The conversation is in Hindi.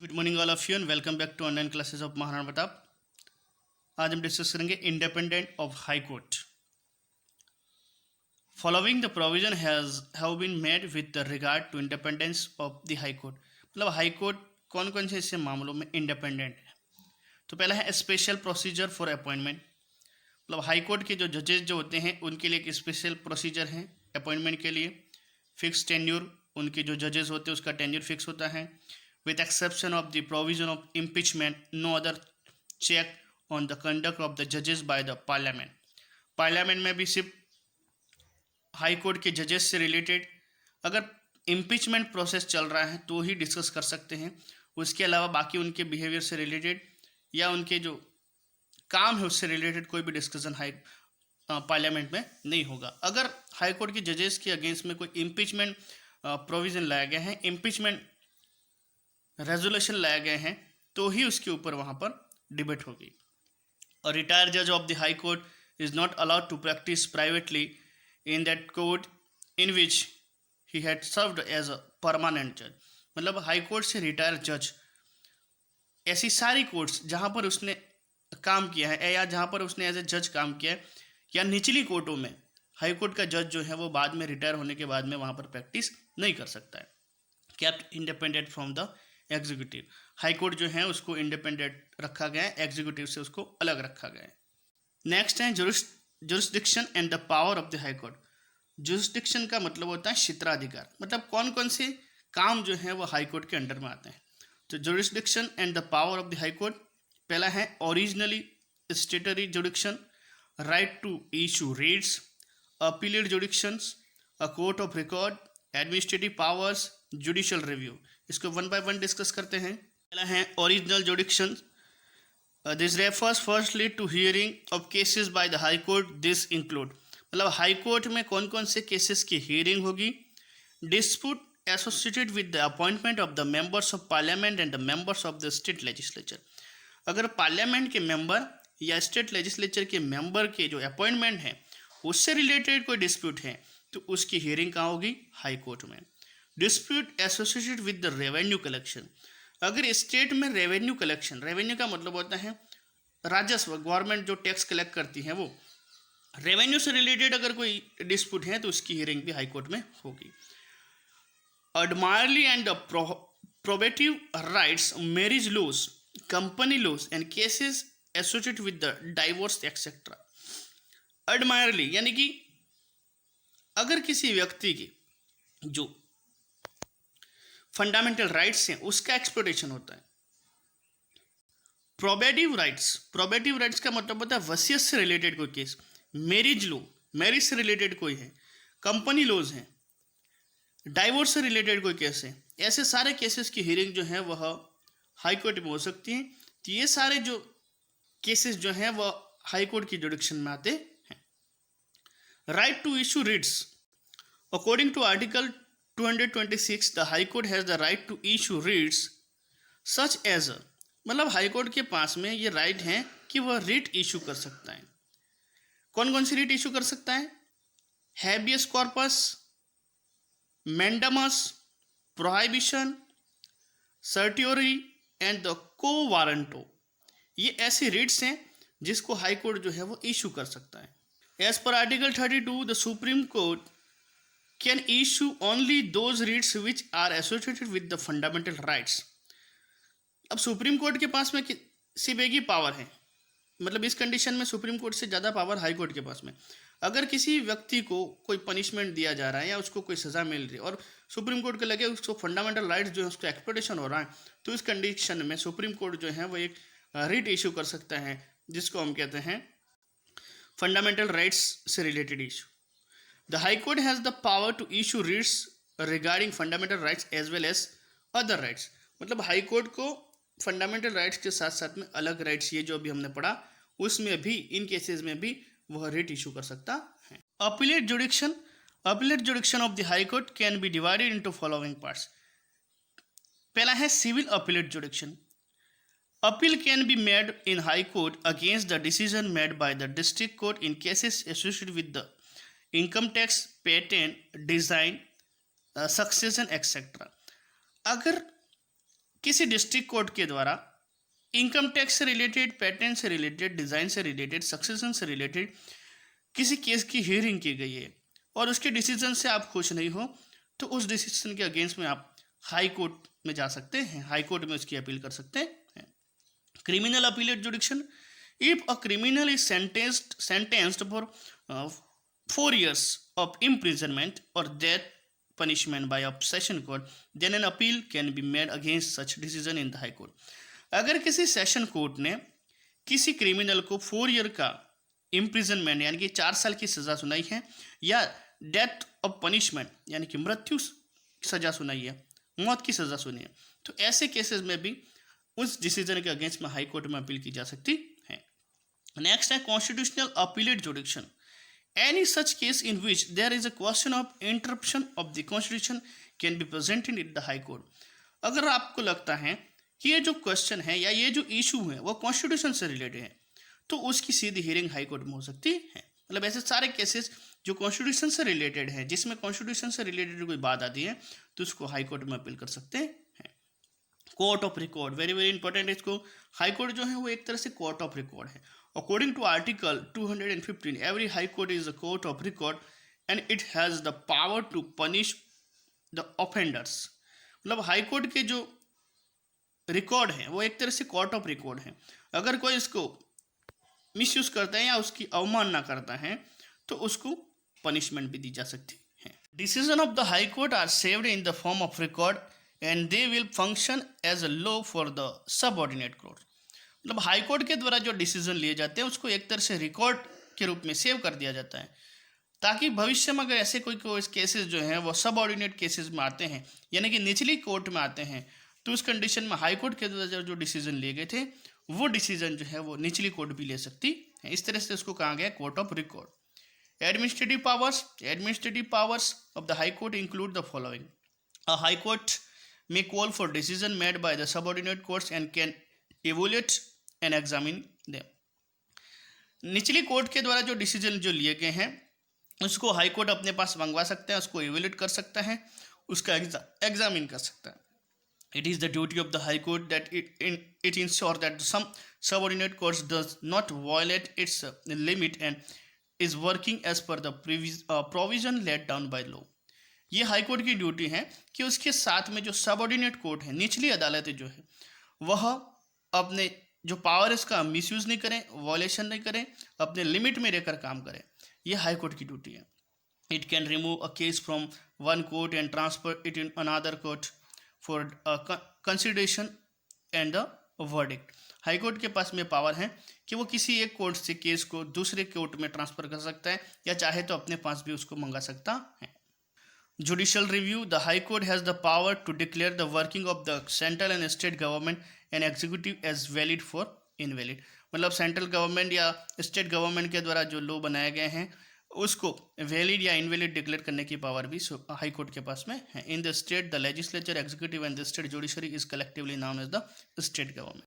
Good morning all of you and welcome back to online classes of Maharana Pratap. आज हम डिस्कस करेंगे independent of high court. Following the provision have been made with the regard to independence of the high court. मतलब हाई कोर्ट कौन कौन से ऐसे मामलों में इंडिपेंडेंट है। तो पहला है स्पेशल प्रोसीजर फॉर अपॉइंटमेंट। मतलब हाई कोर्ट के जो जजेस जो होते हैं उनके लिए एक स्पेशल प्रोसीजर है अपॉइंटमेंट के लिए। फिक्स टेन्यूर, उनके जो जजेस होते हैं उसका टेन्यूर फिक्स होता है। with exception of the provision of impeachment, no other check on the conduct of the judges by the parliament। Parliament में भी सिर्फ हाई कोर्ट के जजेस से रिलेटेड अगर इम्पीचमेंट प्रोसेस चल रहा है तो ही डिस्कस कर सकते हैं। उसके अलावा बाकी उनके बिहेवियर से रिलेटेड या उनके जो काम है उससे रिलेटेड कोई भी डिस्कशन हाई पार्लियामेंट में नहीं होगा। अगर हाई कोर्ट के जजेस के अगेंस्ट में कोई इम्पीचमेंट प्रोविज़न लाया गया है, इम्पीचमेंट रेजोल्यूशन लाए गए हैं, तो ही उसके ऊपर वहाँ पर डिबेट होगी। और रिटायर्ड जज of the high court is not allowed to practice privately in that court in which he had served as a permanent जज। मतलब हाई कोर्ट से रिटायर्ड जज ऐसी सारी कोर्ट्स जहाँ पर उसने काम किया है या जहाँ पर उसने एज ए जज काम किया है या निचली कोर्टों में हाई कोर्ट का जज जो है वो बाद में रिटायर होने के बाद में वहाँ पर प्रैक्टिस नहीं कर सकता है। Kept independent from the executive. High court जो है उसको इंडिपेंडेंट रखा गया है, एग्जीक्यूटिव से उसको अलग रखा गया है। नेक्स्ट है jurisdiction and the power of the high court. Jurisdiction का मतलब होता है क्षेत्राधिकार। मतलब कौन कौन से काम जो है वो हाई कोर्ट के अंडर में आते हैं। तो jurisdiction and the power of the high court, पहला है originally statutory jurisdiction, right to issue writs, appellate jurisdictions, a court of record, administrative powers, judicial review. इसको वन बाय वन डिस्कस करते हैं। पहला है original jurisdiction. This refers firstly to hearing of cases by the high court. This include, मतलब हाई कोर्ट में कौन कौन से केसेस की हियरिंग होगी। Dispute associated with the appointment of the members of parliament and the members of the state legislature. अगर पार्लियामेंट के मेंबर या स्टेट लेजिस्लेचर के मेंबर के जो अपॉइंटमेंट है उससे रिलेटेड कोई डिस्प्यूट है तो उसकी हियरिंग कहाँ होगी, हाई कोर्ट में। Dispute associated with the revenue collection. अगर स्टेट में रेवेन्यू कलेक्शन, रेवेन्यू का मतलब होता है राजस्व, गवर्नमेंट जो टैक्स कलेक्ट करती है वो रेवेन्यू से रिलेटेड अगर कोई डिस्प्यूट है तो उसकी हियरिंग भी हाई कोर्ट में होगी। Ordinarily and the probative rights, marriage laws, company laws and cases associated with the divorce etc. Ordinarily यानी कि अगर किसी व्यक्ति की जो फंडामेंटल राइट्स हैं उसका एक्सप्लोटेशन होता है। प्रोबेटिव राइट्स का मतलब होता है वसीयत से रिलेटेड कोई केस। मैरिज लॉ, मैरिज से रिलेटेड कोई है। कंपनी लॉज हैं, डाइवोर्स से रिलेटेड कोई केस है। ऐसे सारे केसेस की हियरिंग जो है वह हाई कोर्ट में हो सकती है। तो ये सारे जो केसेस जो हैं वह हाई कोर्ट की जुडिक्शन में आते हैं। Right to issue writs, according to article 226 the high court has the right to issue writs such as, मतलब हाई कोर्ट के पास में ये राइट है कि वह रिट इशू कर सकता है। कौन कौन सी रिट इशू कर सकता है, habeas corpus, mandamus, prohibition, certiorari and the quo warranto. ये ऐसी रिट्स हैं जिसको हाई कोर्ट जो है वो इशू कर सकता है। As per article 32 the supreme court can issue only those writs which are associated with the fundamental rights. अब सुप्रीम कोर्ट के पास में सिर्फ एक ही पावर है, मतलब इस कंडीशन में सुप्रीम कोर्ट से ज़्यादा पावर हाई कोर्ट के पास में। अगर किसी व्यक्ति को कोई पनिशमेंट दिया जा रहा है या उसको कोई सज़ा मिल रही है और सुप्रीम कोर्ट को लगे उसको फंडामेंटल राइट्स जो है उसको एक्सप्लोटेशन हो रहा है, तो इस कंडीशन में सुप्रीम कोर्ट जो है वो एक रिट इशू कर सकता है जिसको हम कहते हैं फंडामेंटल राइट्स से related issue. The high court has the power to issue writs regarding fundamental rights as well as other rights. मतलब हाई कोर्ट को फंडामेंटल राइट्स के साथ साथ में अलग राइट्स, ये जो अभी हमने पढ़ा उसमें भी, इन केसेस में भी वह रिट इशू कर सकता है। Appellate jurisdiction of the high court can be divided into following parts. पहला है civil appellate jurisdiction. Appeal can be made in high court against the decision made by the district court in cases associated with the income tax, patent, design, succession etcetera. अगर किसी डिस्ट्रिक्ट कोर्ट के द्वारा इनकम टैक्स से रिलेटेड, पेटेंट से रिलेटेड, डिज़ाइन से रिलेटेड, सक्सेशन से रिलेटेड किसी केस की हियरिंग की गई है और उसके डिसीजन से आप खुश नहीं हो, तो उस डिसीजन के अगेंस्ट में आप हाई कोर्ट में जा सकते हैं, हाई कोर्ट में उसकी अपील कर सकते हैं। Criminal appellate जुडिक्शन, if a criminal is sentenced for 4 years of imprisonment or death punishment by a session court, then an appeal can be made against such decision in the high court. अगर किसी सेशन कोर्ट ने किसी क्रिमिनल को 4 ईयर का इम्प्रिजनमेंट यानी कि 4 साल की सज़ा सुनाई है, या डेथ ऑफ पनिशमेंट यानी कि मृत्यु सज़ा सुनाई है, मौत की सज़ा सुनी है, तो ऐसे केसेस में भी उस डिसीजन के अगेंस्ट में हाई कोर्ट में अपील की जा सकती है। नेक्स्ट है constitutional appellate jurisdiction, any such case in which there is a question of interruption of the constitution can be presented in the high court. अगर आपको लगता है कि ये जो क्वेश्चन है या ये जो इशू है वो कॉन्स्टिट्यूशन से रिलेटेड है, तो उसकी सीधी हियरिंग हाई कोर्ट में हो सकती है। मतलब ऐसे सारे केसेस जो कॉन्स्टिट्यूशन से रिलेटेड है, जिसमें कॉन्स्टिट्यूशन से रिलेटेड कोई बात आती है, तो उसको हाई कोर्ट में अपील कर सकते हैं। Court of record, very very important, इसको हाई कोर्ट जो है वो एक तरह से कोर्ट ऑफ रिकॉर्ड है। According to article 215 every high court is a court of record and it has the power to punish the offenders. मतलब हाई कोर्ट के जो रिकॉर्ड है वो एक तरह से कोर्ट ऑफ रिकॉर्ड है। अगर कोई इसको मिसयूज करता है या उसकी अवमानना करता है, तो उसको पनिशमेंट भी दी जा सकती है। Decision of the high court are saved in the form of record and they will function as a law for the subordinate court. मतलब हाई कोर्ट के द्वारा जो डिसीजन लिए जाते हैं उसको एक तरह से रिकॉर्ड के रूप में सेव कर दिया जाता है, ताकि भविष्य में अगर ऐसे कोई केसेस जो हैं वो सबऑर्डिनेट केसेस में आते हैं, यानी कि निचली कोर्ट में आते हैं, तो उस कंडीशन में हाई कोर्ट के द्वारा जो डिसीजन लिए गए थे वो डिसीजन जो है वो निचली कोर्ट भी ले सकती है। इस तरह से उसको कहा गया court of record. Administrative powers of the high court include the following. A high court may call for decision made by the subordinate courts and can evaluate and examine them. निचली कोर्ट के द्वारा जो डिसीजन जो लिए गए हैं उसको हाई कोर्ट अपने पास मंगवा सकता है, उसको इवेल्यूएट कर सकता है, उसका एग्जामिन कर सकता है। It is the duty of the high court that it ensure that some subordinate courts does not violate its limit and is working as per the provision laid down by law. ये हाई कोर्ट की ड्यूटी है कि उसके साथ में जो सबऑर्डिनेट कोर्ट है, निचली अदालतें जो है, वह अपने जो पावर इसका मिसयूज नहीं करें, वॉयलेशन नहीं करें, अपने लिमिट में रहकर काम करें। ये हाई कोर्ट की ड्यूटी है। It can remove a case from one court and transfer it in another court for consideration and the verdict. High court के पास में पावर है कि वो किसी एक कोर्ट से केस को दूसरे कोर्ट में ट्रांसफर कर सकता है, या चाहे तो अपने पास भी उसको मंगा सकता है। Judicial review, the High Court has the power to declare the working of the central and state government and executive as valid for invalid. मतलब सेंट्रल गवर्नमेंट या स्टेट गवर्नमेंट के द्वारा जो लॉ बनाए गए हैं उसको वैलिड या इनवैलिड डिक्लेयर करने की पावर भी हाई कोर्ट के पास में है। In the state the legislature, executive and the state judiciary is collectively known as the state government.